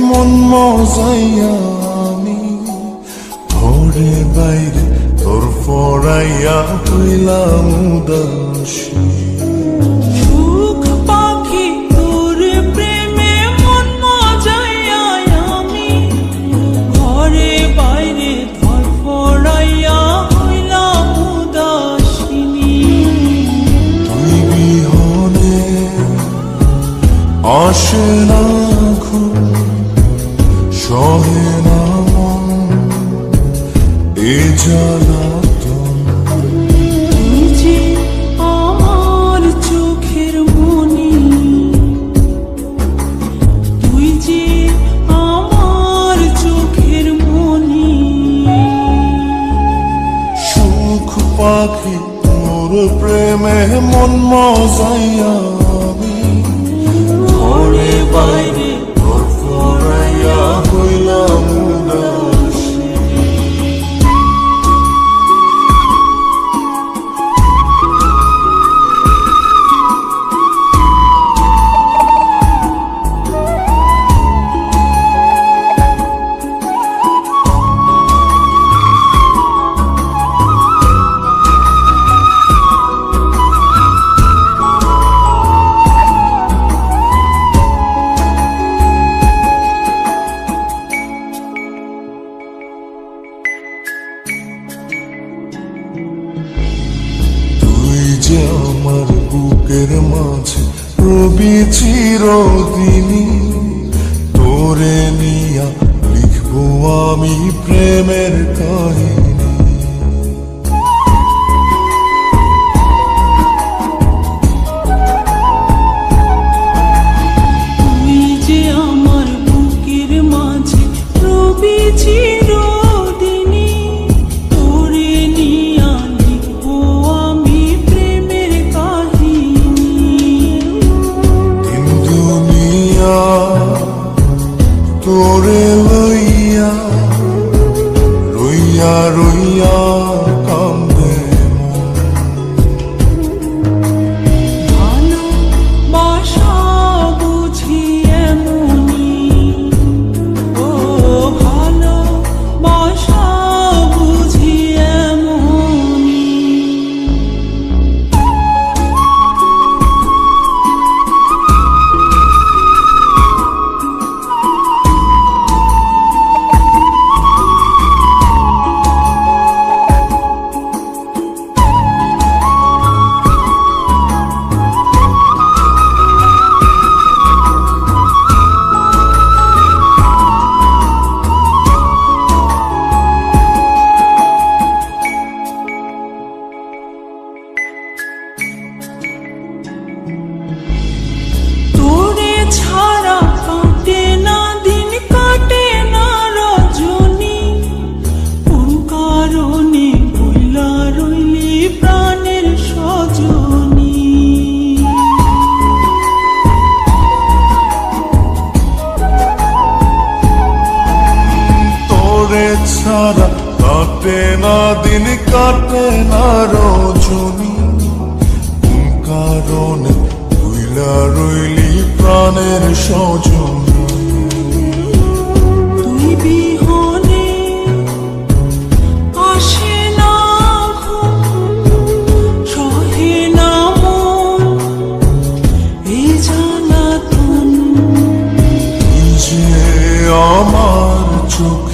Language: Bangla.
মন মজাইয়া আমি ঘরে বাইরে তোর ফরাইয়া হইলাম উদাসী। সুখ পাখি তোর প্রেমে মন মজাইয়া আমি ঘরে বাইরে তোর ফরাইয়া হইলাম উদাসিনী। তুই বিহনে আসে না ঘুম, সহে না মন এ জ্বালাতন। তুই যে আমার চোখের মনি, তুই যে আমার চোখের মনি। সুখ পাখি তোর প্রেমে মন মজাইয়া আমি ঘরে বাইরে তোর ফরাইয়া হইলাম উদাসী। যে আমার বুকের মাঝে রবি চিরদিনী, তোরে নিয়া লিখবো আমি প্রেমের কাহিনী। তুই যে আমার বুকের মাঝে রবি চিরদিনী, তোরে নিয়া লিখবো আমি প্রেমের কাহিনী। দিন দুনিয়া তোরে লইয়া রইয়া রইয়া কান্দে মন। ভালোবাসা বুঝি এমনি, ও ভালোবাসা বুঝি এমনি। তোরে ছাড়া কাটে না দিন, কাটে না রজনী। কোন কারণে বইলা রইলি প্রাণের সজনী। তোরে ছাড়া কাটে না দিন, কাটে না রজনী। কোন কারণে ভুইলা রইলি প্রাণের সজনী। তুই বিহনে আসে না ঘুম, সহে না মন এ জ্বালাতন। তুই যে আমার চোখ